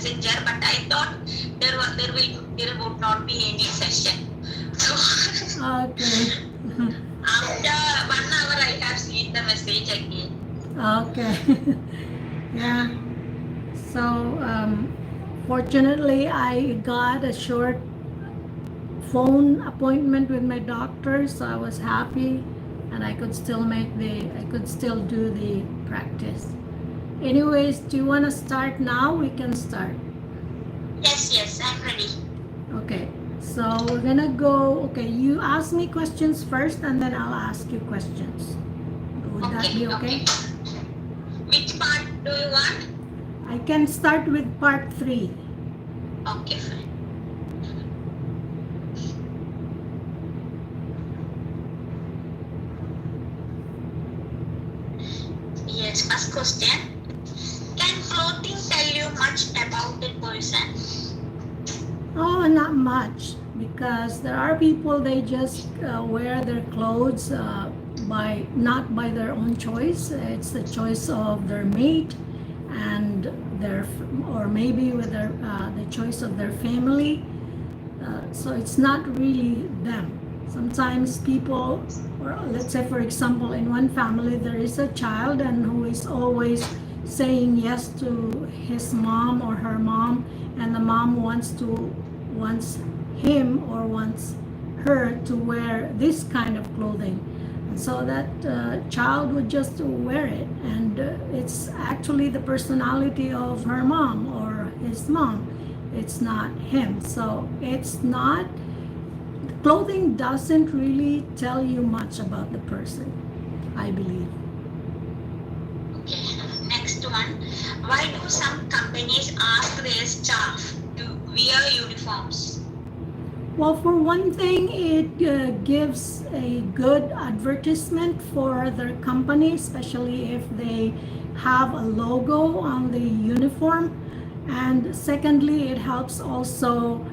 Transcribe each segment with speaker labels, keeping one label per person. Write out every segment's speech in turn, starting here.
Speaker 1: messenger, but I thought there would not be any session. So
Speaker 2: Okay.
Speaker 1: after 1 hour, I have seen the message again.
Speaker 2: Okay. Yeah. So fortunately, I got a short phone appointment with my doctor, so I was happy, and I could still do the practice. Anyways, do you want to start now? We can start.
Speaker 1: Yes, I'm ready.
Speaker 2: Okay, so we're gonna go. Okay, you ask me questions first, and then I'll ask you questions. Would that be okay?
Speaker 1: Which part do you want?
Speaker 2: I can start with part 3.
Speaker 1: Okay, fine. Yes, first question. Can clothing tell you much about a person?
Speaker 2: Oh, not much, because there are people, they just wear their clothes not by their own choice. It's the choice of their mate and or maybe with the choice of their family. So it's not really them. Sometimes people, or let's say for example, in one family there is a child and who is always saying yes to his mom or her mom, and the mom wants him or wants her to wear this kind of clothing. And so that child would just wear it, and it's actually the personality of her mom or his mom. It's not him. So it's not, clothing doesn't really tell you much about the person, I believe.
Speaker 1: Okay, next one. Why do some companies ask their staff to wear uniforms?
Speaker 2: Well, for one thing, it gives a good advertisement for their company, especially if they have a logo on the uniform. And secondly, it helps also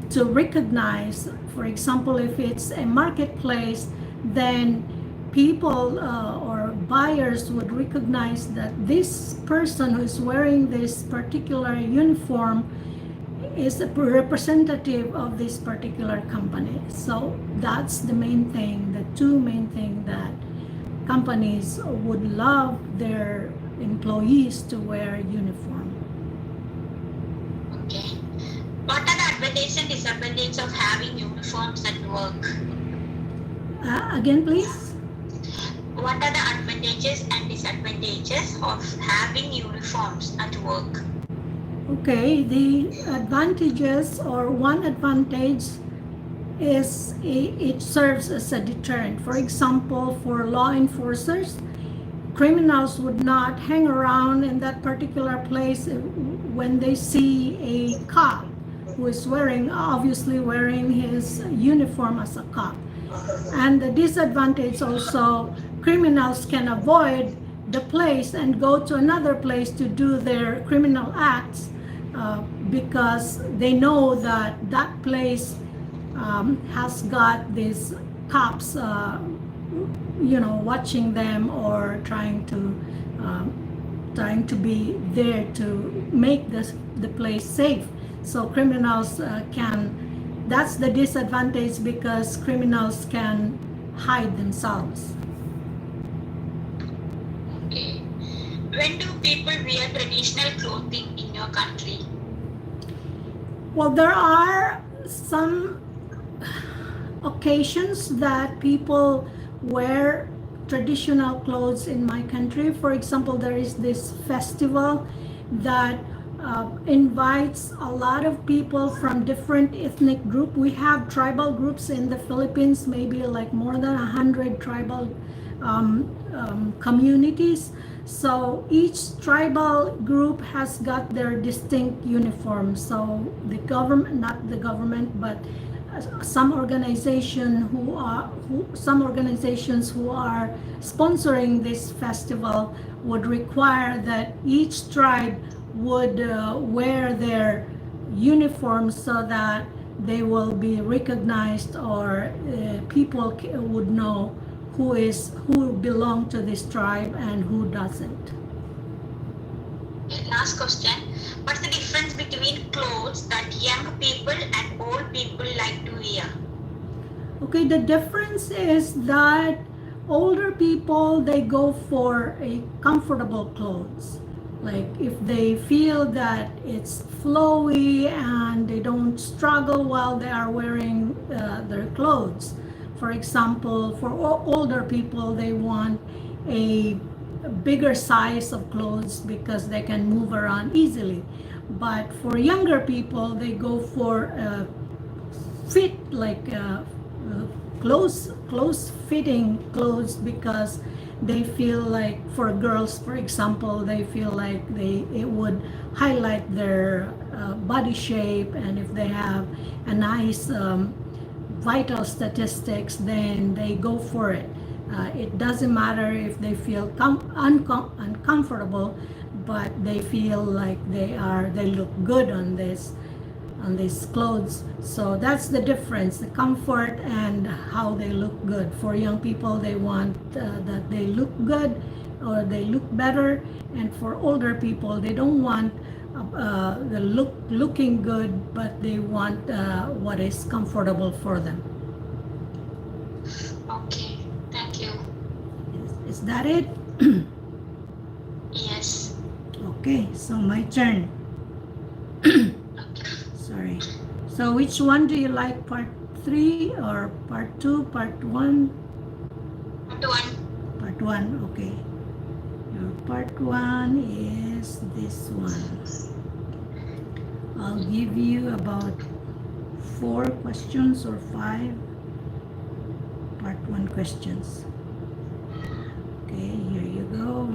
Speaker 2: to recognize, for example, if it's a marketplace, then people or buyers would recognize that this person who is wearing this particular uniform is a representative of this particular company. So that's the main thing, the two main things that companies would love their employees to wear uniform.
Speaker 1: Okay. What are the advantages and disadvantages of having uniforms at work?
Speaker 2: Again, please.
Speaker 1: What are the advantages and disadvantages of having uniforms at work?
Speaker 2: Okay, the advantages, or one advantage is it serves as a deterrent. For example, for law enforcers, criminals would not hang around in that particular place when they see a cop who is obviously wearing his uniform as a cop. And the disadvantage also, criminals can avoid the place and go to another place to do their criminal acts because they know that that place has got these cops watching them or trying to be there to make the place safe. So criminals that's the disadvantage, because criminals can hide themselves.
Speaker 1: Okay. When do people wear traditional clothing in your country?
Speaker 2: Well, there are some occasions that people wear traditional clothes in my country. For example, there is this festival that invites a lot of people from different ethnic groups. We have tribal groups in the Philippines, maybe like more than 100 tribal communities. So each tribal group has got their distinct uniform. So the government, not the government, but some organizations who are sponsoring this festival would require that each tribe would wear their uniforms so that they will be recognized, or people would know who belong to this tribe and who doesn't.
Speaker 1: Okay, last question. What's the difference people and old people like to wear?
Speaker 2: Okay, the difference is that older people, they go for a comfortable clothes. Like if they feel that it's flowy and they don't struggle while they are wearing their clothes. For example, for older people, they want a bigger size of clothes because they can move around easily. But for younger people, they go for fit, like close fitting clothes, because they feel like, for girls for example, they feel like it would highlight their body shape, and if they have a nice vital statistics, then they go for it. It doesn't matter if they feel uncomfortable, but they feel like they look good on these clothes. So that's the difference, the comfort and how they look good. For young people, they want that they look good or they look better, and for older people, they don't want the looking good, but they want what is comfortable for them.
Speaker 1: Okay, thank you.
Speaker 2: Is that it?
Speaker 1: Yes.
Speaker 2: Okay, so my turn.
Speaker 1: Okay.
Speaker 2: Sorry. So which one do you like, part 3 or part 2, part 1?
Speaker 1: Part 1.
Speaker 2: Part 1, okay. Your part 1 is this one. I'll give you about 4 questions or 5 part 1 questions. Okay, here you go.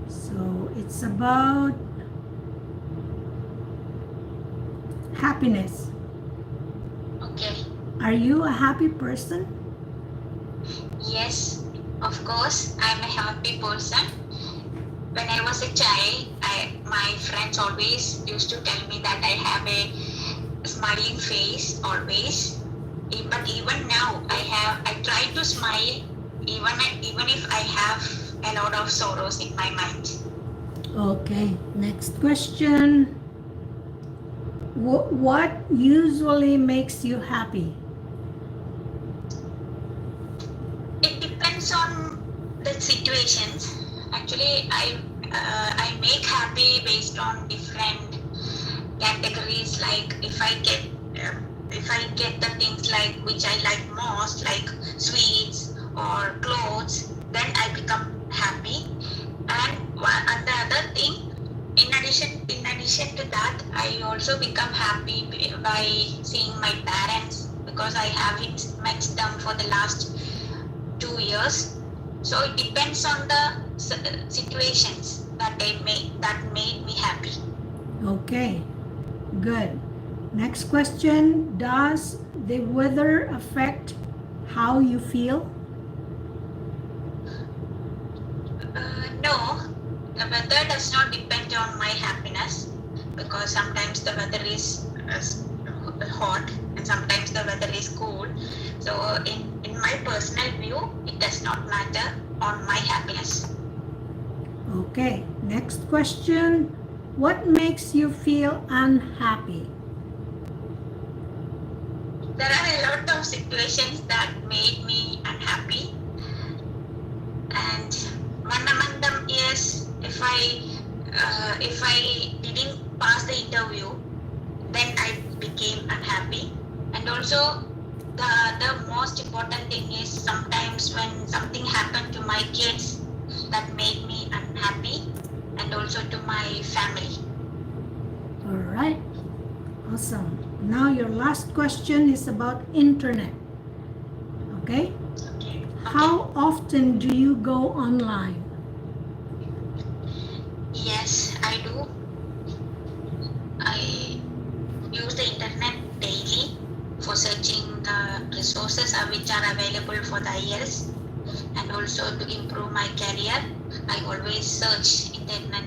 Speaker 2: So it's about happiness.
Speaker 1: Okay.
Speaker 2: Are you a happy person?
Speaker 1: Yes, of course, I'm a happy person. When I was a child, my friends always used to tell me that I have a smiling face always. But even now, I try to smile even if I have a lot of sorrows in my mind.
Speaker 2: Okay, next question. What usually makes you happy?
Speaker 1: It depends on the situations. Actually, I make happy based on different categories. Like if I get the things like which I like most, like sweets or clothes, then I become happy. And the other thing, in addition to that, I also become happy by seeing my parents, because I haven't met them for the last 2 years. So it depends on the situations that made me happy.
Speaker 2: Okay, good. Next question. Does the weather affect how you feel?
Speaker 1: No, the weather does not depend on my happiness, because sometimes the weather is hot and sometimes the weather is cool. So in my personal view, it does not matter on my happiness.
Speaker 2: Okay, next question. What makes you feel unhappy?
Speaker 1: There are a lot of situations that made me unhappy, and one among them is if I didn't pass the interview, then I became unhappy. And also the most important thing is sometimes when something happened to my kids, that made me unhappy, and also to my family.
Speaker 2: All right, awesome. Now your last question is about internet. Okay?
Speaker 1: Okay.
Speaker 2: How often do you go online?
Speaker 1: Yes, I do. I use the internet daily for searching the resources which are available for the IELTS, and also to improve my career. I always search internet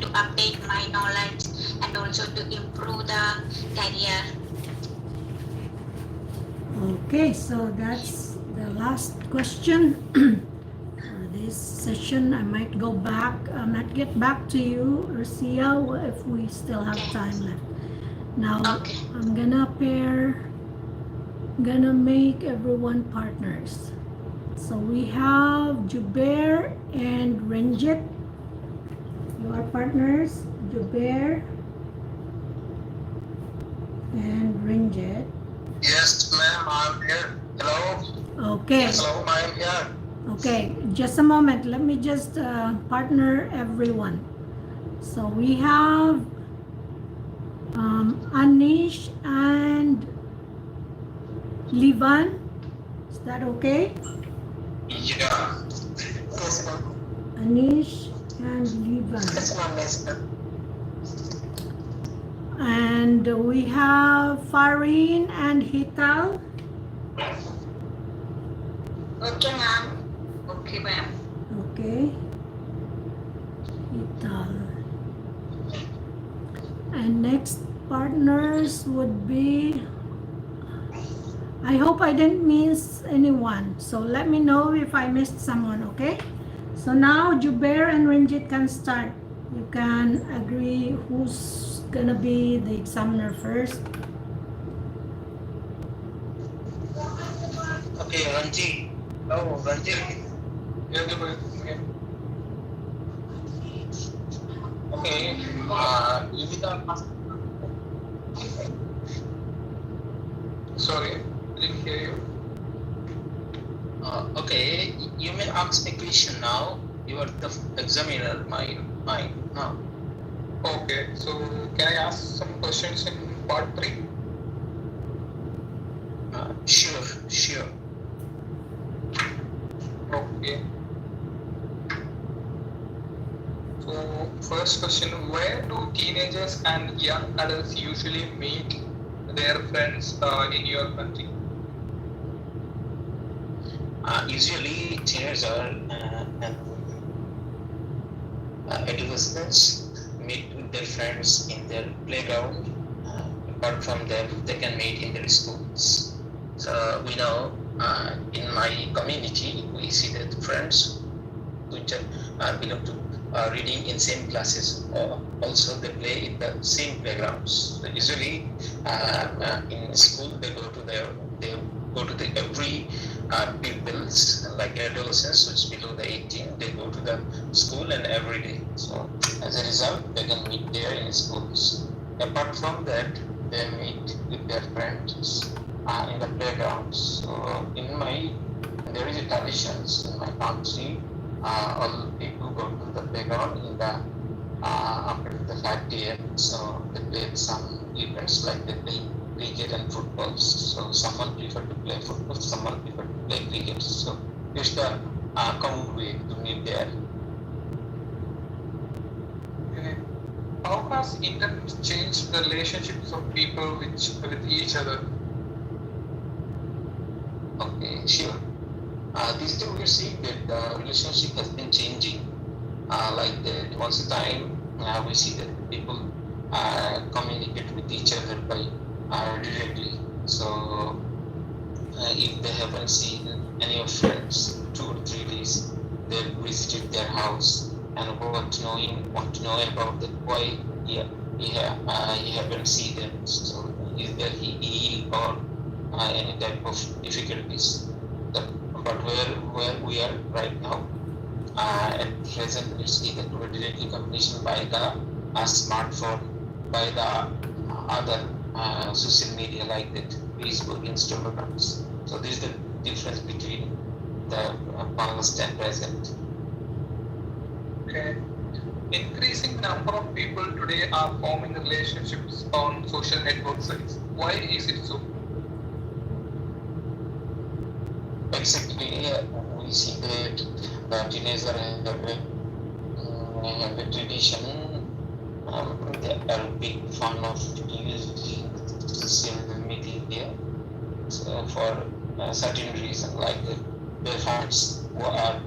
Speaker 1: to update my knowledge and also to improve the career.
Speaker 2: Okay, so that's the last question for this session. I might get back to you, Rousiya, if we still have time left. Now
Speaker 1: Okay.
Speaker 2: I'm gonna make everyone partners. So we have Jubaer and Renjith. You are partners, Jubaer and Renjith.
Speaker 3: Yes, ma'am, I'm here. Hello?
Speaker 2: Okay.
Speaker 3: Yes, hello, I am here.
Speaker 2: Okay, just a moment. Let me just partner everyone. So we have Aneesh and Levan. Is that okay?
Speaker 3: Yeah. Yes, ma'am.
Speaker 2: Aneesh and Levan.
Speaker 3: Yes, ma'am, yes, ma'am.
Speaker 2: And we have Farheen and Hetal.
Speaker 1: Okay, ma'am. Okay, ma'am.
Speaker 2: Okay. Hetal. And next partners would be, I hope I didn't miss anyone. So let me know if I missed someone, okay? So now Jubaer and Renjith can start. You can agree who's gonna be the examiner first.
Speaker 3: Okay, Ranjit. Oh, Ranjit. Yeah, okay. Okay, Rita. Sorry, I didn't hear you. Okay, you may ask the question now. You are the examiner, mine now. Okay, so can I ask some questions in part 3? Sure. Okay. So first question, where do teenagers and young adults usually meet their friends in your country? Usually teenagers and adolescents meet with their friends in their playground. Apart from them, they can meet in their schools. So we know in my community, we see that friends which belong to reading in same classes. Also, they play in the same playgrounds. So usually, in school, they go to the every pupils like adolescents which below the 18. They go to the school and every day. So as a result, they can meet there in schools. Apart from that, they meet with their friends in the playgrounds. So there is a traditions in my country. All people go to the playground in the after the 5 p.m. So they play some events like they play cricket and football. So someone prefer to play football, someone prefer to play cricket. So it's the common way to meet there. How has internet changed the relationships of people with each other? Okay, sure. These days we're seeing that the relationship has been changing. Like that once a time we see that people communicate with each other by directly. So if they haven't seen any of friends 2 or 3 days, they visited their house and want to know about that why he haven't seen them. So is there he or any type of difficulties? But where we are right now, at present we see that we're directly communication by the smartphone, by the other social media like that, Facebook, Instagram. So this is the difference between the past and present. Okay. Increasing number of people today are forming relationships on social network sites. Why is it so? Basically, we see that teenagers have a tradition. They are a big fan of using social media. So for a certain reason, like their friends who are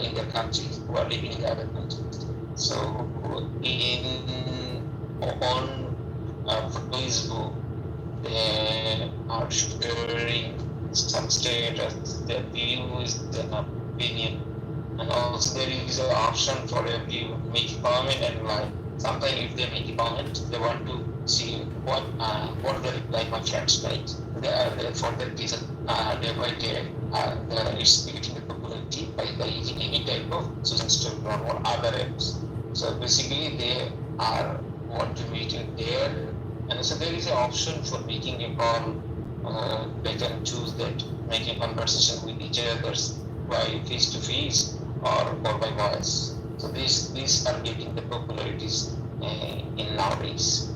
Speaker 3: in their countries, who are living in other countries. So on Facebook, they are sharing some status, their views, their opinion, and also there is an option for everyone make comment and like. Sometimes if they make a comment, they want to see what the reply my chats, right? For that reason, day by day, it's getting the popularity by using any type of social Instagram or other apps. So basically, they are want to meet in there, and so there is an option for making a call. They can choose that, making conversation with each other by face to face or by voice. So these are getting the popularities in nowadays.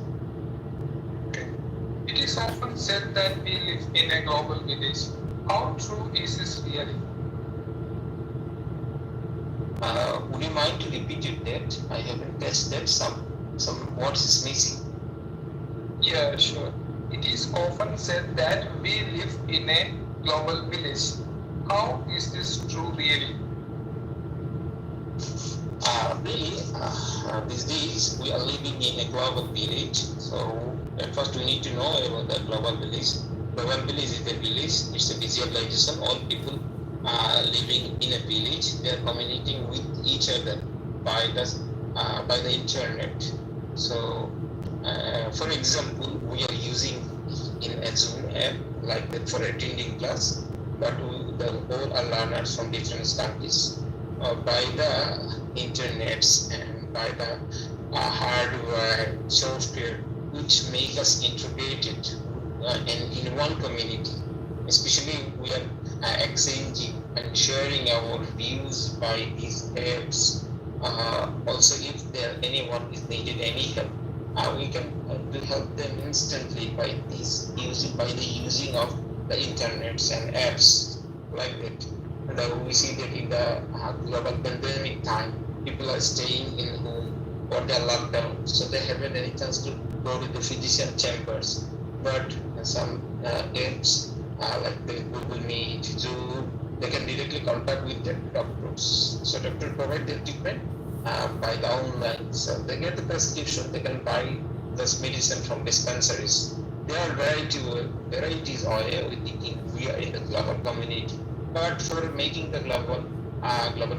Speaker 4: Okay. It is often said that we live in a global village. How true is this really?
Speaker 3: Would you mind to repeat it that? I haven't tested some words is missing.
Speaker 4: Yeah, sure. It is often said that we live in a global village. How is this true really?
Speaker 3: Really, these days we are living in a global village. So at first we need to know about the global village. Global village is a village. It's a visualization. All people living in a village. They are communicating with each other by the internet. So, for example, we are using in a Zoom app like that for attending class, but the whole are learners from different countries. By the internets and by the hardware, software, which make us integrated in one community. Especially we are exchanging and sharing our views by these apps. Also, if there anyone is needed any help, we can help them instantly by the using of the internets and apps like that. And we see that in the global pandemic time, people are staying in home or they're locked down, so they haven't any chance to go to the physician chambers. But some apps like the Google Meet, Zoom, they can directly contact with the doctors. So doctor provide the treatment by the online. So they get the prescription, they can buy this medicine from dispensaries. There are varieties of we thinking we are in the global community. But for making the global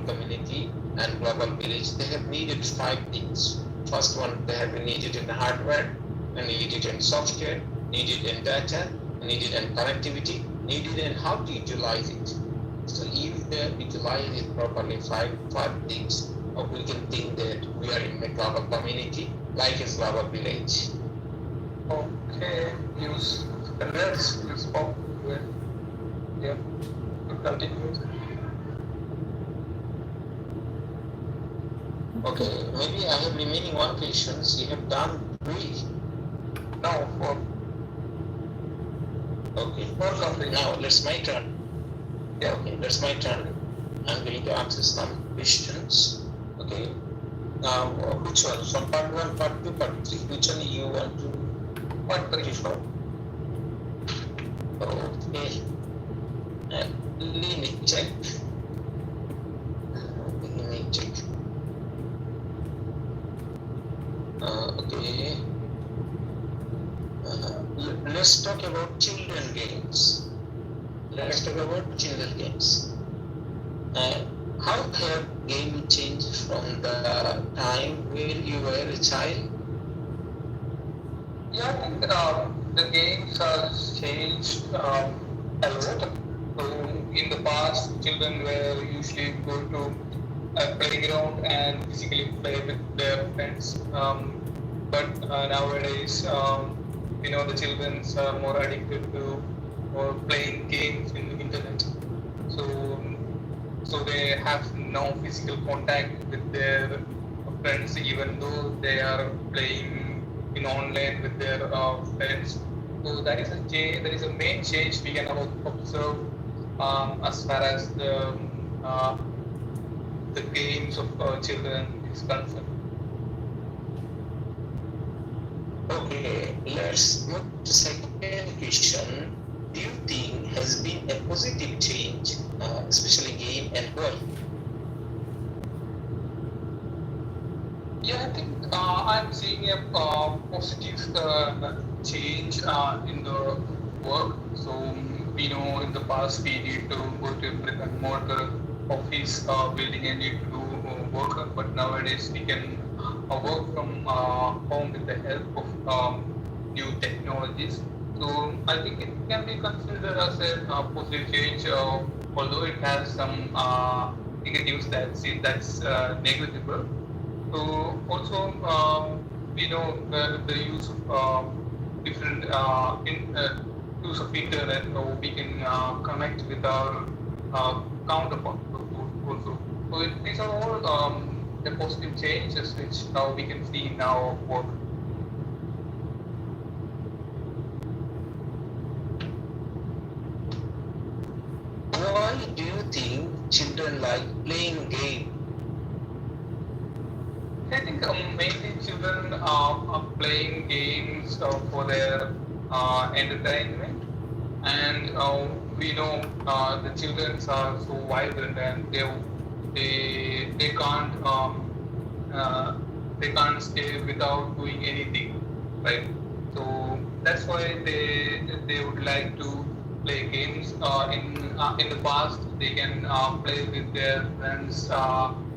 Speaker 3: community and global village, they have needed 5 things. First one, they have needed in hardware, and needed in software, needed in data, needed in connectivity, needed in how to utilize it. So if they utilize it properly, five things, we can think that we are in a global community, like a global village.
Speaker 4: Okay, use let's spoke with yeah. Continue.
Speaker 3: Okay, maybe I have remaining one question. You have done 3.
Speaker 4: Now for
Speaker 3: Okay.
Speaker 4: something.
Speaker 3: Now that's my turn.
Speaker 4: Yeah.
Speaker 3: Okay, that's my turn. I'm going to answer some questions. Okay. Now, which one? From part 1, part 2, part 3? Which one you want to
Speaker 4: Part 3
Speaker 3: prefer? Okay. Let me check. Okay. Let's talk about children games. How have games changed from the time when you were a child?
Speaker 4: Yeah, I think the games have changed a lot. So in the past, children were usually go to a playground and physically play with their friends. But nowadays, the children are more addicted to or playing games in the internet. So they have no physical contact with their friends, even though they are playing in online with their friends. So that is a main change we can observe as far as the games of children is concerned.
Speaker 3: Okay, let's move to second question. Do you think has been a positive change, especially game and why?
Speaker 4: Yeah, I think I'm seeing a positive change in the work. So we know in the past we need to go to a brick and mortar office building and need to do work, but nowadays we can work from home with the help of new technologies. So I think it can be considered as a positive change, although it has some negatives that's negligible. So also we know the use of different use of internet, so we can connect with our counterpart also. So these are all the positive changes which now we can see in our work.
Speaker 3: Why do you think children like playing game?
Speaker 4: I think mainly children are playing games for their entertainment, and we know the children are so vibrant and they can't they can't stay without doing anything, right? So that's why they would like to play games. In the past, they can play with their friends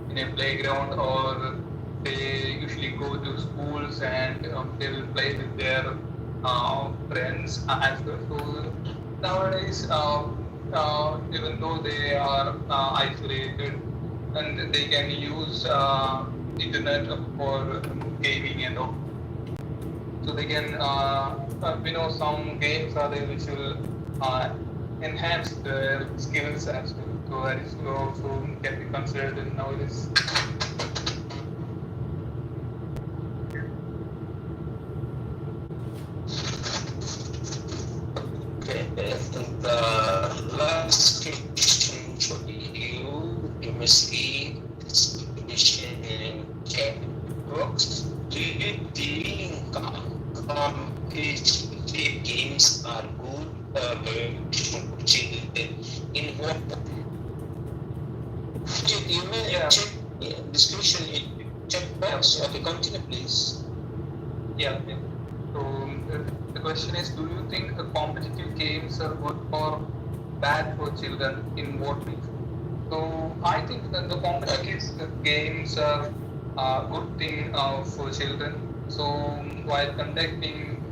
Speaker 4: in a playground, or they usually go to schools and they will play with their friends as well. So nowadays, even though they are isolated, and they can use internet for gaming and all. So they can, we know some games are there which will enhance their skills as well. So that is also can be considered in nowadays.
Speaker 3: Okay, the last question for you must be this question in chat box. Do you think competitive games are good for children? In what? You may check discussion in chat box. Okay, continue please.
Speaker 4: Yeah. So the question is, do you think the competitive games are good or bad for children? In what way? So I think that the competitive games are a good thing for children. So while conducting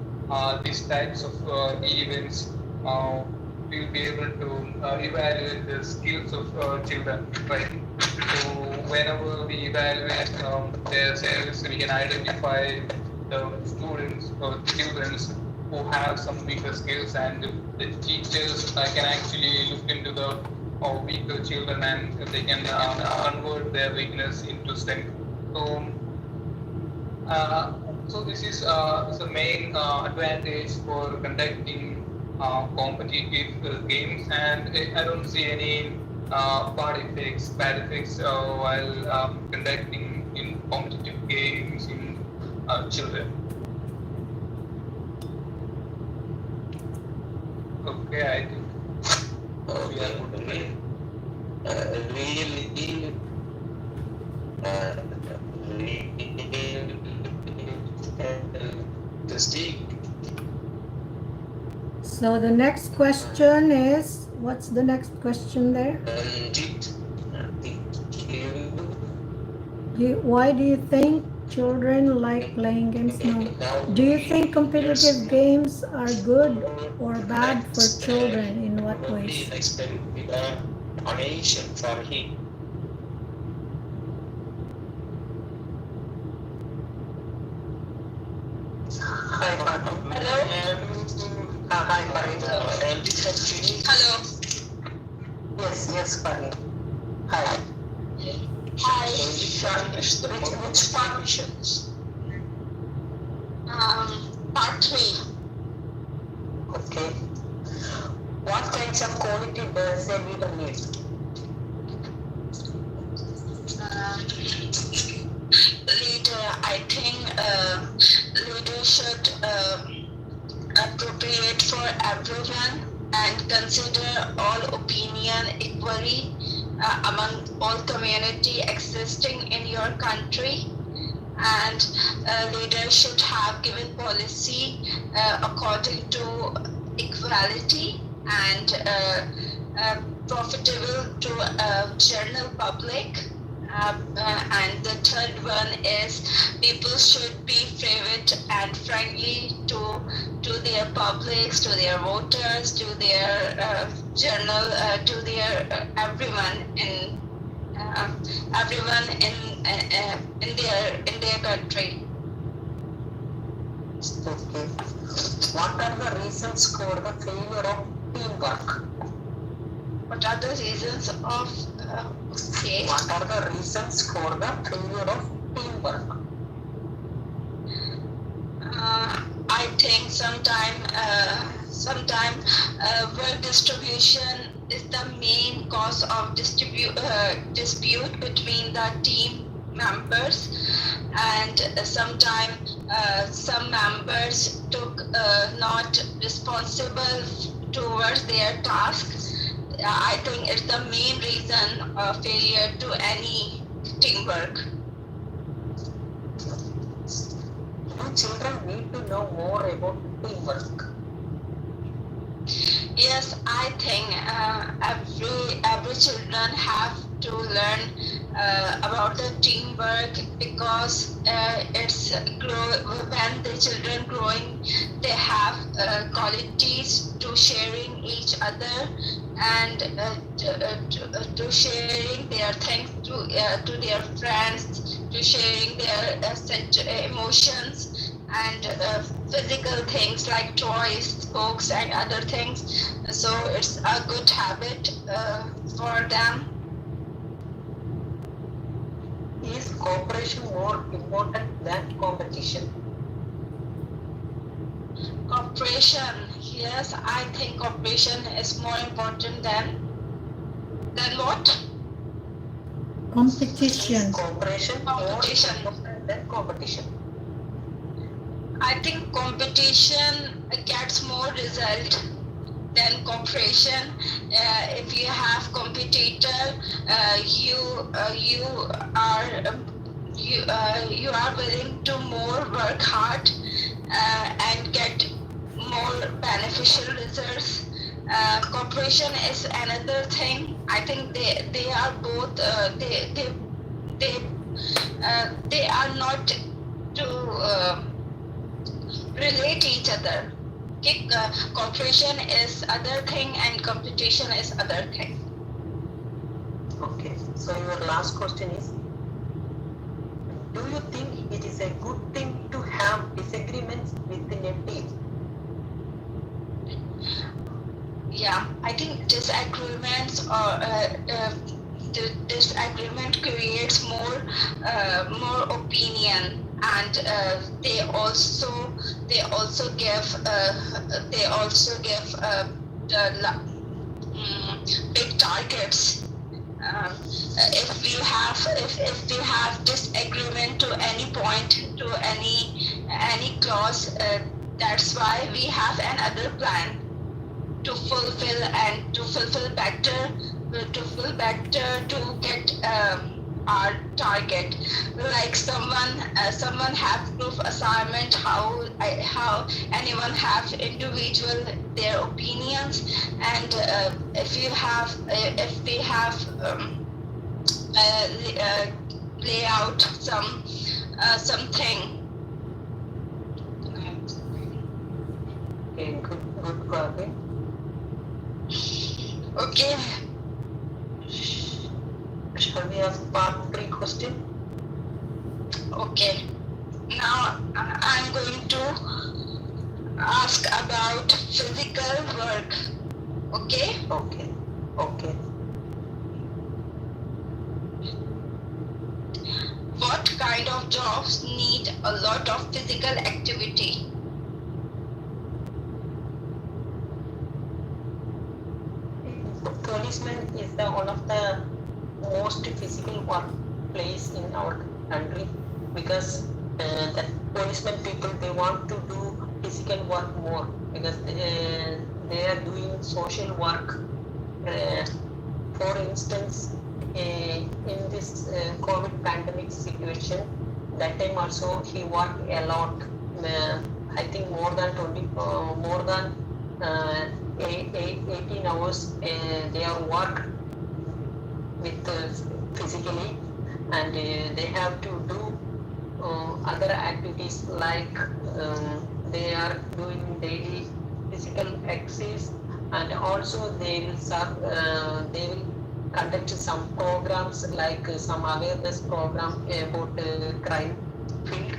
Speaker 4: these types of events, we'll be able to evaluate the skills of children, right? So whenever we evaluate their skills, we can identify the students or children who have some weaker skills, and the teachers can actually look into the weaker children, and they can convert their weakness into strength. So, so this is the main advantage for conducting competitive games, and I don't see any bad effects while conducting in competitive games in children. Okay, I think we are good.
Speaker 3: Really interesting.
Speaker 2: So the next question is, what's the next question there?
Speaker 3: Renjith,
Speaker 2: Why do you think children like playing games? No. Do you think competitive games are good or bad for children? In what ways?
Speaker 3: Next time with Aneesh and Farheen. Hi,
Speaker 1: Hello?
Speaker 3: Hi, Farheen. Renjith has finished.
Speaker 1: Hello.
Speaker 3: Yes, Farheen. Hi.
Speaker 1: Hi.
Speaker 3: Which functions?
Speaker 1: Part 3.
Speaker 3: Okay. What kinds of quality does a leader need?
Speaker 1: Leader, I think leader should appropriate for everyone and consider all opinion equally among all community existing in your country, and leaders should have given policy according to equality and profitable to general public, And the third one is people should be favorite and friendly to their publics, to their voters, to their journal, to their everyone in their country.
Speaker 3: Okay. What are the reasons for the failure of teamwork?
Speaker 1: What are the reasons of okay?
Speaker 3: What are the reasons for the failure of teamwork?
Speaker 1: I think sometime work distribution is the main cause of dispute between the team members, and sometimes some members took not responsible towards their tasks. I think it's the main reason of failure to any teamwork.
Speaker 3: Do children need to know more about teamwork?
Speaker 1: Yes, I think every children have to learn about the teamwork, because when the children growing, they have qualities to sharing each other, and to sharing their things to their friends, to sharing their emotions, and physical things like toys, books, and other things. So it's a good habit for them.
Speaker 3: Is cooperation more important than competition?
Speaker 1: Cooperation, yes, I think cooperation is more important than what?
Speaker 2: Competition.
Speaker 3: Is cooperation more
Speaker 1: Competition.
Speaker 3: important than competition?
Speaker 1: I think competition gets more result than cooperation. If you have competitor, you are willing to more work hard and get more beneficial results. Cooperation is another thing. I think they are both they are not to relate each other. Okay? Cooperation is other thing and competition is other thing.
Speaker 3: Okay, so your last question is, do you think it is a good thing to have disagreements within a team?
Speaker 1: Yeah, I think disagreements or disagreement creates more opinion, and they also give big targets. If you have disagreement to any point, to any clause, that's why we have another plan to fulfill better to get our target. Like someone have group assignment, how anyone have individual their opinions, and if they have lay out something.
Speaker 3: Okay, good, Farheen.
Speaker 1: Okay.
Speaker 3: Shall we ask part 3 question?
Speaker 1: Okay. Now I'm going to ask about physical work. Okay?
Speaker 3: Okay, okay.
Speaker 1: What kind of jobs need a lot of physical activity?
Speaker 3: Policeman is one of the most physical workplace in our country, because the policemen people, they want to do physical work more, because they are doing social work. For instance, in this COVID pandemic situation, that time also he worked a lot. I think more than 18 hours they are worked with physically,
Speaker 5: and they have to do other activities like they are doing daily physical exercise, and also they will conduct some programs like some awareness program about crime field.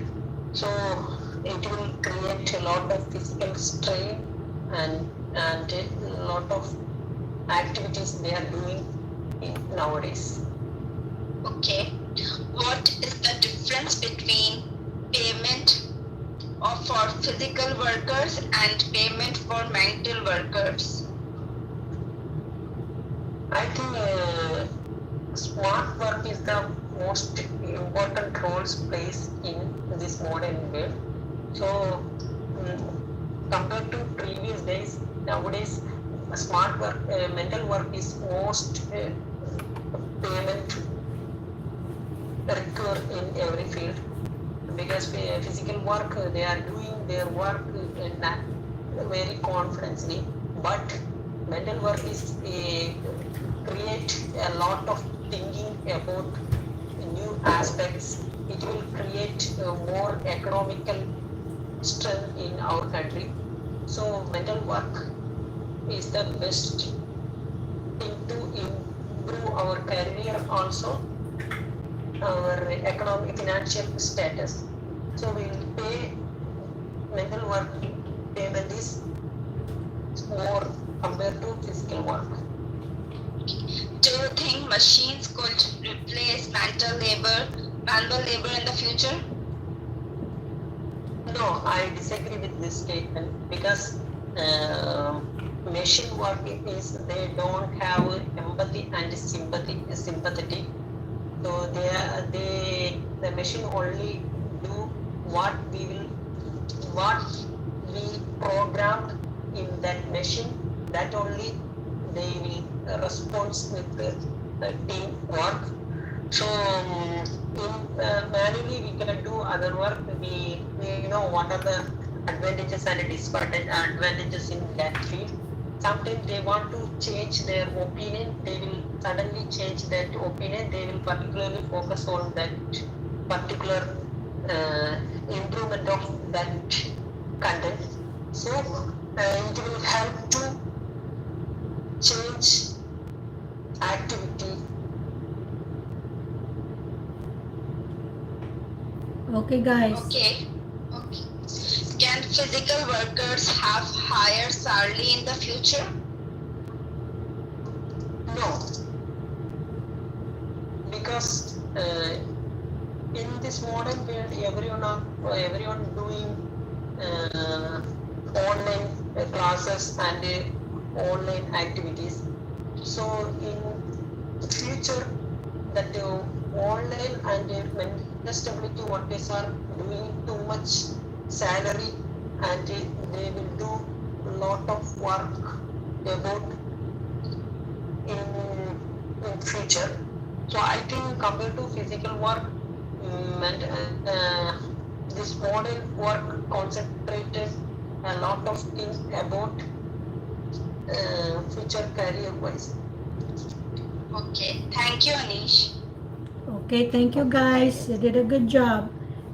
Speaker 5: So it will create a lot of physical strain and a lot of activities they are doing nowadays.
Speaker 1: Okay. What is the difference between payment for physical workers and payment for mental workers?
Speaker 5: I think smart work is the most important roles plays in this modern world. So compared to previous days, nowadays smart work, mental work is most payment required in every field, because physical work they are doing their work very confidently, but mental work is create a lot of thinking about new aspects. It will create more economical strength in our country. So mental work is the best thing to improve our career, also our economic financial status. So we will pay mental work payment is more compared to physical work.
Speaker 1: Do you think machines could replace manual labor in the future?
Speaker 5: No, I disagree with this statement, because machine work is they don't have empathy and sympathy. So the machine only do what we programmed in that machine. That only they will respond with the team work. So in manually we can do other work. We know what are the advantages and disadvantages in that field. Sometimes they want to change their opinion, they will suddenly change that opinion, they will particularly focus on that particular improvement of that content. So it will help to change activity.
Speaker 2: Okay, guys.
Speaker 1: Okay. Can physical workers have higher salary in the future?
Speaker 5: No, because in this modern world, everyone doing online classes and online activities. So in future, that online and mental stability workers are doing too much salary, and they will do a lot of work about in future. So I think compared to physical work, this modern work concentrated a lot of things about future career wise.
Speaker 1: Okay. Thank you, Aneesh.
Speaker 2: Okay, thank you guys. You did a good job.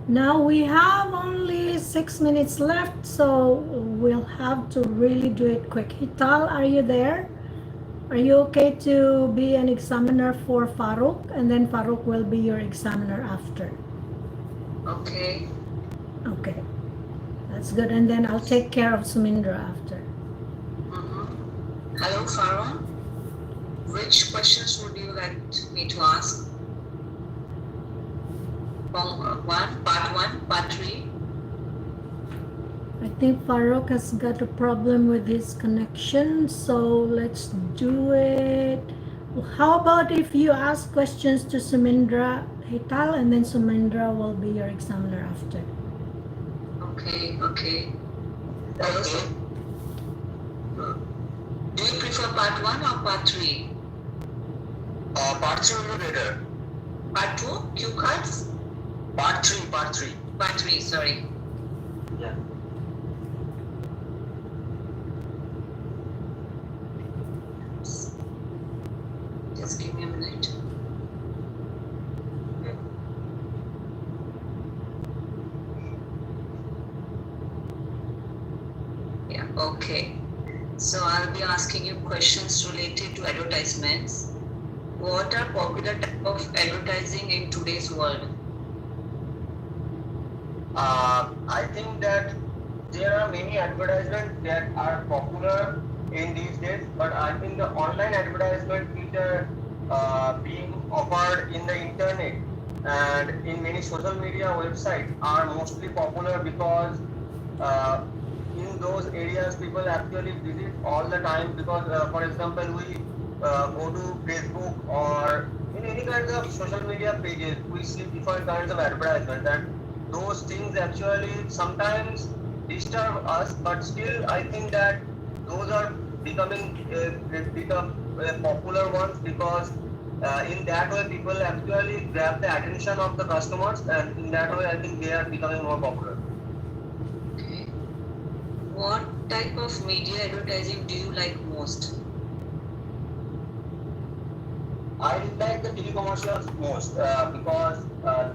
Speaker 2: Now we have only 6 minutes left, so we'll have to really do it quick. Hetal, are you there? Are you okay to be an examiner for Faruk? And then Faruk will be your examiner after.
Speaker 5: Okay.
Speaker 2: Okay, that's good. And then I'll take care of Soumendra after.
Speaker 5: Hello, Faruk. Which questions would you like me to ask? Part 1, part 3.
Speaker 2: I think Faruk has got a problem with his connection, so let's do it. How about if you ask questions to Soumendra, Hetal, and then Soumendra will be your examiner after.
Speaker 5: Okay. Okay. Do you prefer part 1 or part 3?
Speaker 3: Part 3 will be better.
Speaker 5: Part 2? Cue cards?
Speaker 3: Part 3.
Speaker 5: Part 3, sorry.
Speaker 3: Yeah.
Speaker 5: Just give me a minute.
Speaker 6: Yeah, okay. So I'll be asking you questions related to advertisements. What are popular type of advertising in today's world?
Speaker 7: I think that there are many advertisements that are popular in these days, but I think the online advertisement which are being offered in the internet and in many social media websites are mostly popular because uh, in those areas people actually visit all the time because for example we go to Facebook or in any kinds of social media pages we see different kinds of advertisements and those things actually sometimes disturb us, but still I think that those are become popular ones because in that way people actually grab the attention of the customers and in that way I think they are becoming more popular.
Speaker 6: Okay. What type of media advertising do you like most?
Speaker 7: I like the TV commercials most because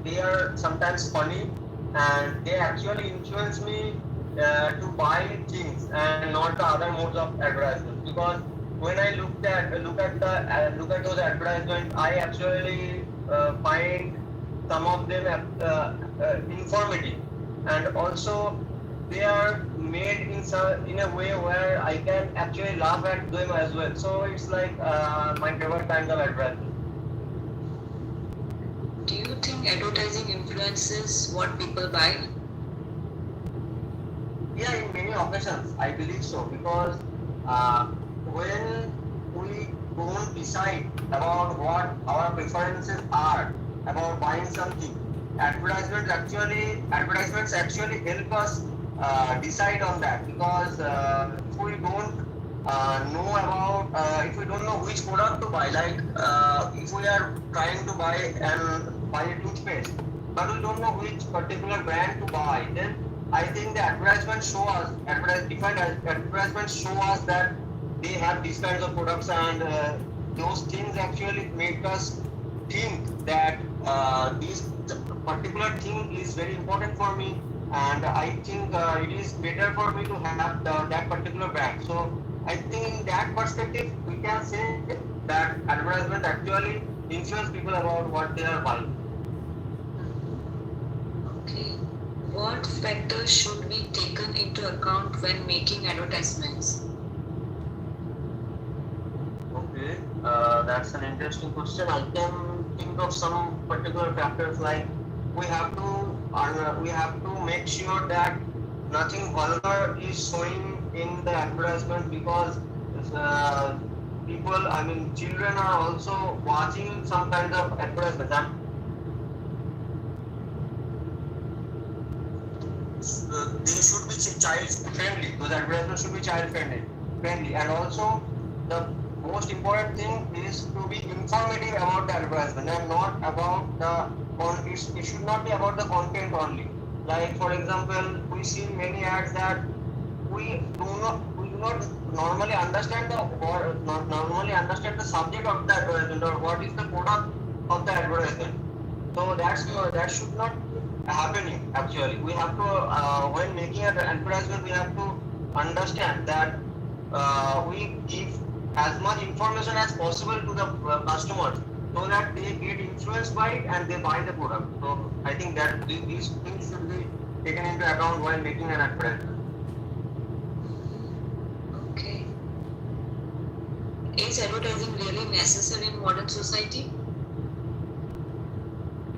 Speaker 7: they are sometimes funny and they actually influence me to buy things and not the other modes of advertisements. Because when I look at those advertisements, I actually find some of them informative and also they are made in a way where I can actually laugh at them as well. So it's like my favorite kind of advertisement.
Speaker 6: Do you think advertising influences what people buy?
Speaker 7: Yeah, in many occasions, I believe so because when we don't decide about what our preferences are about buying something, advertisements actually help us decide on that because if we don't if we don't know which product to buy, like if we are trying to buy a toothpaste, but we don't know which particular brand to buy, then I think the different advertisements show us that they have these kinds of products and those things actually make us think that this particular thing is very important for me and I think it is better for me to have that particular brand. So I think in that perspective, we can say that advertisement actually influence people about what they are buying.
Speaker 6: Okay. What factors should be taken into account when making advertisements?
Speaker 7: Okay, that's an interesting question. I can think of some particular factors like we have to make sure that nothing vulgar is showing in the advertisement because children are also watching some kind of advertisements and they should be child friendly. Those advertisements should be child friendly, and also the most important thing is to be informative about the advertisement and not about it should not be about the content only. Like for example, we see many ads that we do not normally understand the subject of the advertisement or what is the product of the advertisement. So that should not be happening actually. We have to when making an advertisement we have to understand that we give as much information as possible to the customers so that they get influenced by it and they buy the product. So I think that these things should be taken into account while making an advertisement.
Speaker 6: Okay. Is advertising really necessary in modern society?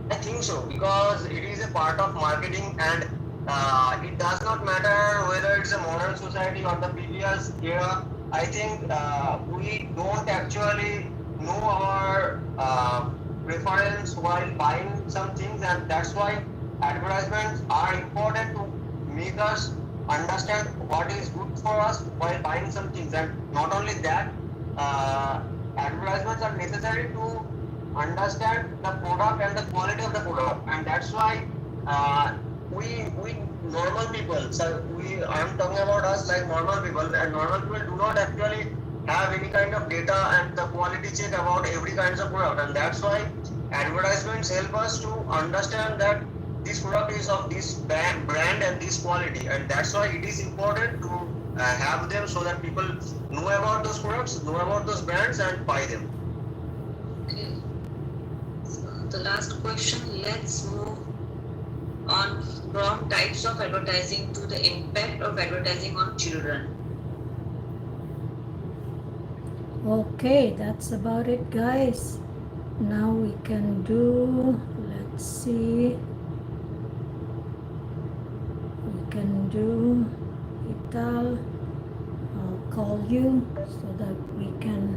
Speaker 7: I think so because it is a part of marketing and it does not matter whether it's a modern society or the previous era. I think we don't actually know our preference while buying some things and that's why advertisements are important to make us understand what is good for us while buying some things and not only that advertisements are necessary to understand the product and the quality of the product and that's why we normal people, so I am talking about us like normal people and normal people do not actually have any kind of data and the quality check about every kinds of product and that's why advertisements help us to understand that this product is of this brand and this quality, and that's why it is important to have them so that people know about those products, know about those brands, and buy them.
Speaker 6: Okay. So the last question, let's move on from types of advertising to the impact of advertising on children.
Speaker 2: Okay, that's about it, guys. Now we can do, let's see, we can do Hetal. I'll call you so that we can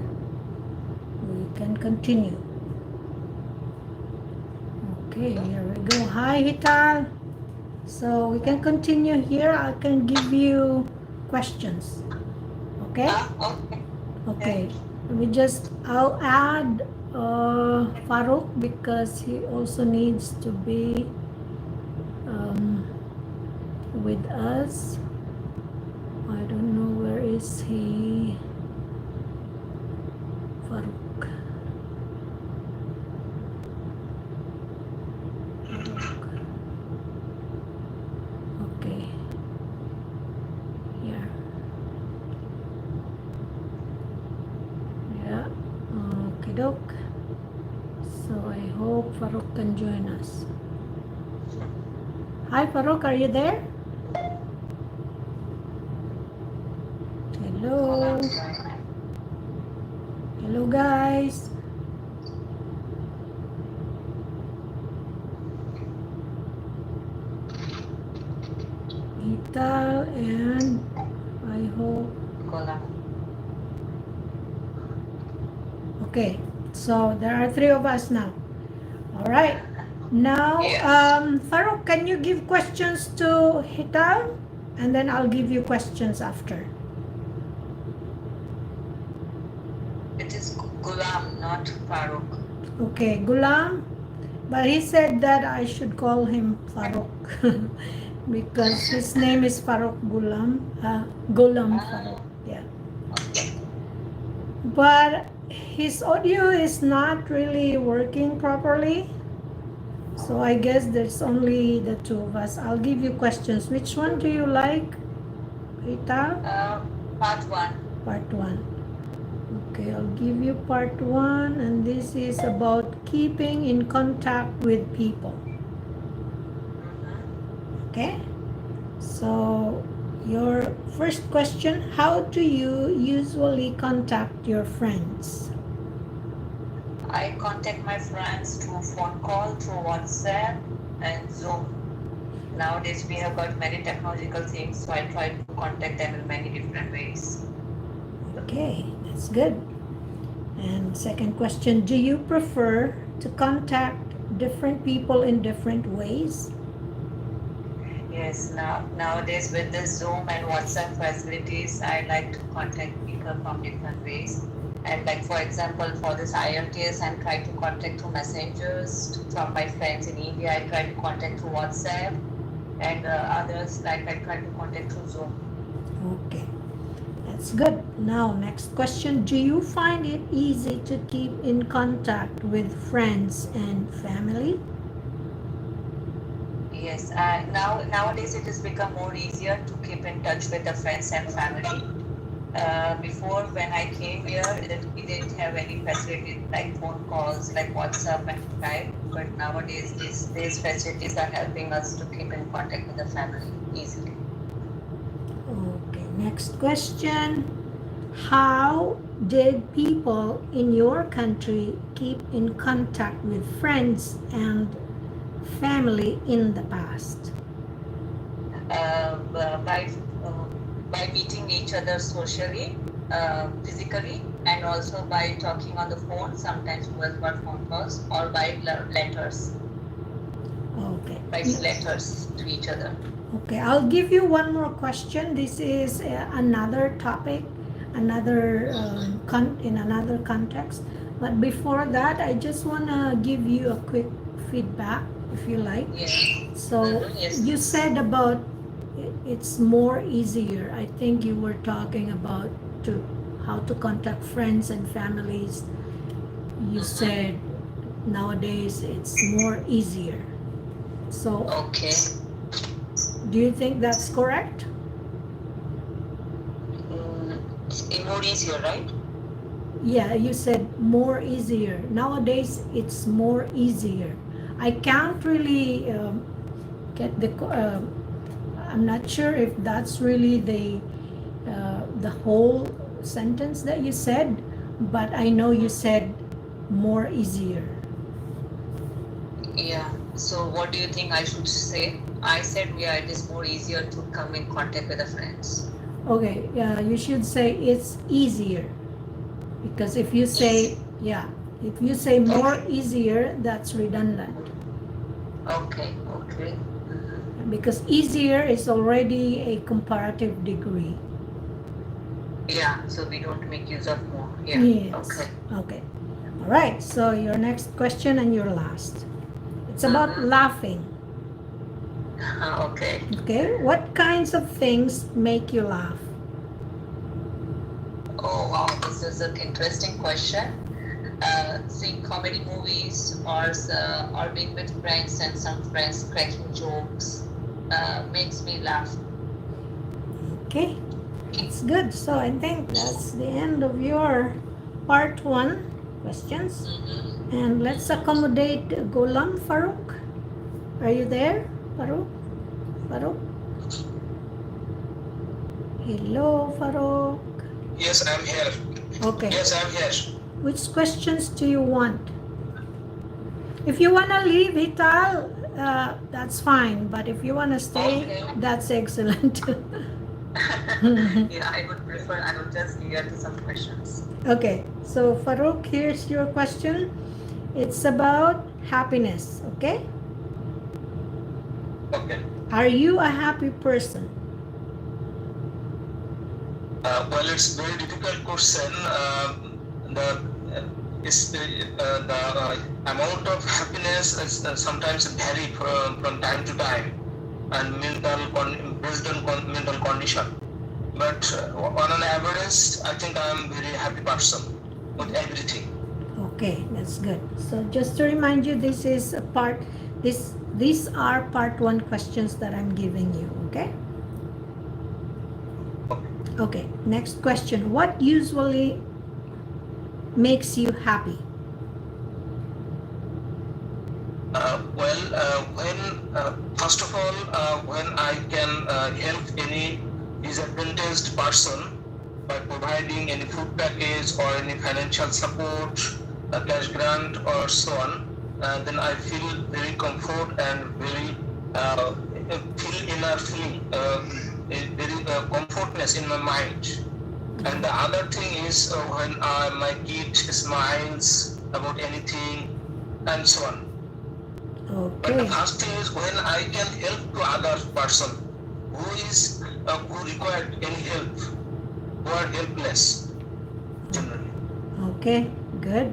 Speaker 2: continue. Okay, here we go. Hi, Hetal. So we can continue here. I can give you questions. Okay?
Speaker 6: Okay.
Speaker 2: Okay. I'll add Faruk because he also needs to be with us. I don't know where is he. Faruk. Okay. Here. Yeah. Okay, doke. So I hope Faruk can join us. Hi, Faruk, are you there? Hello. Hello, guys. Hetal, and I hope. Okay, so there are 3 of us now. All right. Now, Faruk, can you give questions to Hetal? And then I'll give you questions after.
Speaker 6: It is Gulam, not Farooq.
Speaker 2: Okay, Gulam. But he said that I should call him Faruk because his name is Faruk Gulam. Gulam Faruk. Yeah. But his audio is not really working properly. So I guess there's only the 2 of us. I'll give you questions. Which one do you like, Rita?
Speaker 6: Part 1.
Speaker 2: Part 1. Okay, I'll give you part 1, and this is about keeping in contact with people. Okay, so your first question, how do you usually contact your friends?
Speaker 6: I contact my friends through phone call, through WhatsApp and Zoom. Nowadays we have got many technological things, so I try to contact them in many different ways.
Speaker 2: Okay, that's good. And second question, do you prefer to contact different people in different ways?
Speaker 6: Yes, nowadays with the Zoom and WhatsApp facilities, I like to contact people from different ways. And like for example, for this IELTS, I'm trying to contact through messengers from my friends in India. I try to contact through WhatsApp, and others like I try to contact through Zoom.
Speaker 2: Okay, that's good. Now, next question. Do you find it easy to keep in contact with friends and family?
Speaker 6: Yes, nowadays it has become more easier to keep in touch with the friends and family. Before, when I came here, we didn't have any facilities like phone calls, like WhatsApp and Skype. But nowadays, these facilities are helping us to keep in contact with the family easily.
Speaker 2: Okay, next question. How did people in your country keep in contact with friends and family in the past?
Speaker 6: By meeting each other socially, physically, and also by talking on the phone, sometimes with phone calls, or by letters.
Speaker 2: Okay.
Speaker 6: Writing letters to each other.
Speaker 2: Okay, I'll give you one more question. This is another topic, another in another context. But before that, I just want to give you a quick feedback, if you like.
Speaker 6: Yes.
Speaker 2: So
Speaker 6: Yes.
Speaker 2: you said about it's more easier. I think you were talking about how to contact friends and families. You said nowadays it's more easier. So,
Speaker 5: Okay.
Speaker 2: do you think that's correct?
Speaker 5: It's more easier, right?
Speaker 2: Yeah, you said more easier. Nowadays, it's more easier. I can't really get I'm not sure if that's really the whole sentence that you said, but I know you said more easier.
Speaker 5: Yeah. So what do you think I should say? I said, yeah, it is more easier to come in contact with the friends.
Speaker 2: Okay, you should say it's easier, because if you say, yeah, if you say more easier, that's redundant,
Speaker 5: Okay. Okay.
Speaker 2: because easier is already a comparative degree.
Speaker 5: Yeah. So we don't make use of more. Yeah.
Speaker 2: Yes.
Speaker 5: Okay.
Speaker 2: Okay. All right. So your next question and your last. It's about laughing.
Speaker 5: Okay.
Speaker 2: Okay. What kinds of things make you laugh?
Speaker 5: Oh wow, this is an interesting question. Seeing comedy movies or being with friends and some friends cracking jokes makes me laugh.
Speaker 2: Okay. It's good. So I think that's the end of your part 1 questions. And let's accommodate Golam Farooq. Are you there, Farooq? Farooq? Hello, Farooq.
Speaker 3: Yes, I'm here.
Speaker 2: Okay.
Speaker 3: Yes, I'm here.
Speaker 2: Which questions do you want? If you want to leave, Hetal, that's fine. But if you want to stay,
Speaker 5: Okay.
Speaker 2: that's excellent.
Speaker 5: Yeah, I would prefer. I would just hear to some questions.
Speaker 2: Okay, so Farooq, here's your question. It's about happiness, okay?
Speaker 3: Okay.
Speaker 2: Are you a happy person?
Speaker 3: Well, it's very difficult question. The amount of happiness is sometimes vary from time to time, and based on mental condition. But on an average, I think I am very happy person with everything.
Speaker 2: Okay, that's good. So just to remind you, this is a part. These are part 1 questions that I'm giving you. Okay. Okay. Next question. What usually makes you happy?
Speaker 3: First of all, when I can help any disadvantaged person by providing any food package or any financial support, cash grant or so on, then I feel very comfort and very feel inner feeling, very comfortness in my mind. And the other thing is when my kid smiles about anything and so on. But the
Speaker 2: Okay.
Speaker 3: first thing is when I can help to other person who required any help, who are helpless generally.
Speaker 2: Okay, good.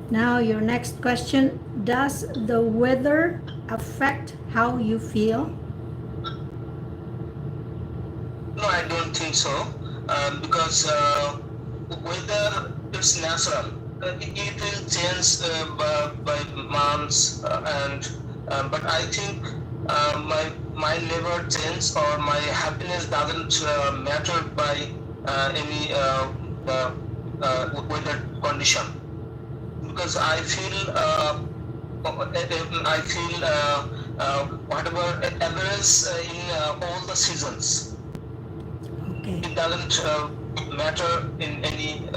Speaker 2: Now your next question. Does the weather affect how you feel?
Speaker 3: No, I don't think so, because weather is natural. It will change by months, but I think my never change or my happiness doesn't matter by any weather condition, because I feel whatever average in all the seasons.
Speaker 2: Okay.
Speaker 3: It doesn't matter in any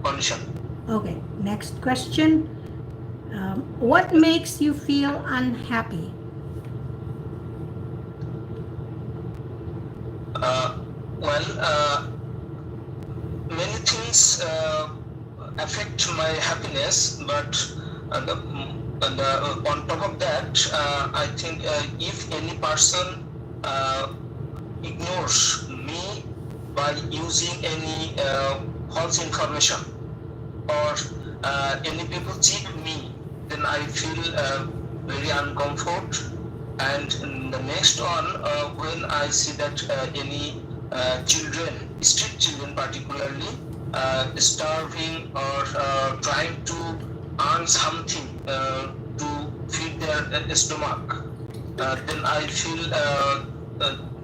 Speaker 3: condition.
Speaker 2: Okay, next question. What makes you feel unhappy?
Speaker 3: Many things affect my happiness, but on top of that, I think if any person ignores me by using any false information, or any people cheat me, then I feel very uncomfort. And the next one, when I see that any children, street children particularly, starving or trying to earn something to feed their stomach, then I feel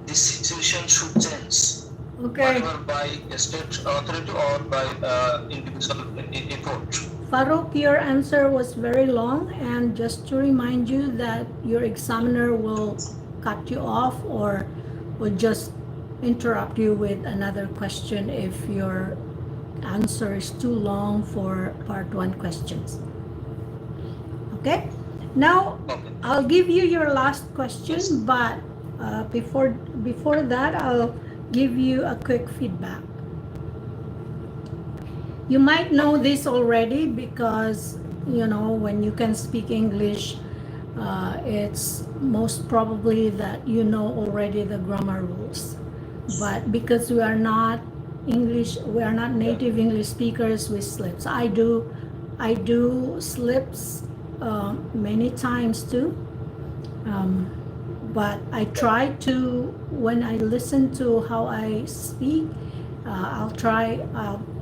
Speaker 3: this situation should change.
Speaker 2: Okay.
Speaker 3: Whether by a state authority or by individual effort.
Speaker 2: Farooq, your answer was very long, and just to remind you that your examiner will cut you off or will just interrupt you with another question if your answer is too long for part 1 questions. Okay? Now,
Speaker 3: Okay.
Speaker 2: I'll give you your last question, but before that, I'll give you a quick feedback. You might know this already because, you know, when you can speak English, it's most probably that you know already the grammar rules. But because we are not native English speakers, we slips. I do slips many times too. But I try to, when I listen to how I speak, I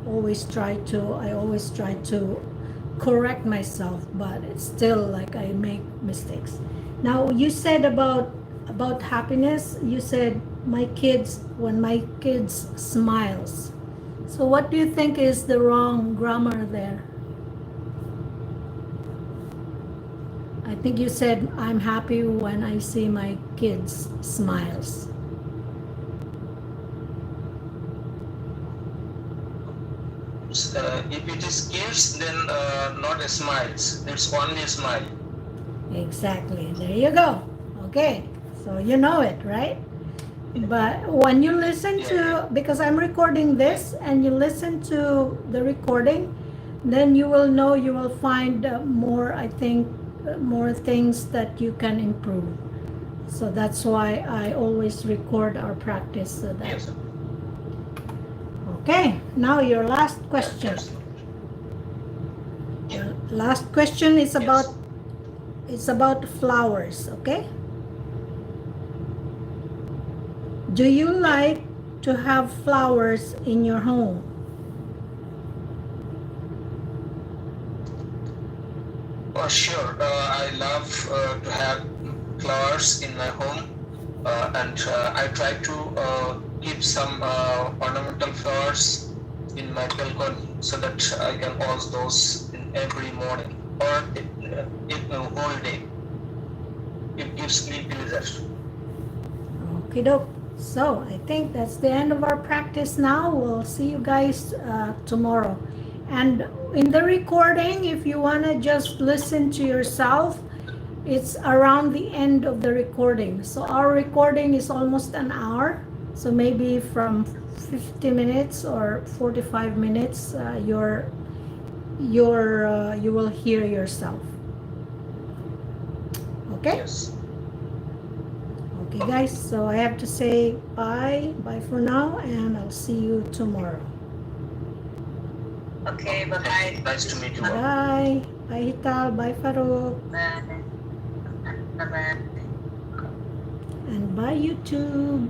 Speaker 2: always try to correct myself, but it's still like I make mistakes. Now, you said about happiness, you said when my kids smiles. So what do you think is the wrong grammar there? I think you said, I'm happy when I see my kids smiles.
Speaker 3: If it is kids, then not a smiles. It's only a smile.
Speaker 2: Exactly. There you go. Okay. So you know it, right? But when you listen to, because I'm recording this and you listen to the recording, then you will know, you will find more, I think, more things that you can improve. So that's why I always record our practice. So that.
Speaker 3: Yes.
Speaker 2: Okay, now your last question.
Speaker 3: Yes.
Speaker 2: Your last question is about flowers, okay? Do you like to have flowers in your home?
Speaker 3: Oh, sure. I love to have flowers in my home, and I try to keep some ornamental flowers in my balcony so that I can wash those in every morning or in the whole day. It gives me pleasure.
Speaker 2: Okay, doke. So I think that's the end of our practice now. We'll see you guys tomorrow. And in the recording, if you want to just listen to yourself, it's around the end of the recording. So our recording is almost an hour. So maybe from 50 minutes or 45 minutes, you will hear yourself. Okay?
Speaker 3: Yes.
Speaker 2: Okay, guys. So I have to say bye for now, and I'll see you tomorrow.
Speaker 6: Okay, bye-bye.
Speaker 3: Nice to meet you all.
Speaker 2: Bye. Bye, Hetal. Bye, Farooq.
Speaker 6: Bye. Bye-bye.
Speaker 2: And bye, YouTube.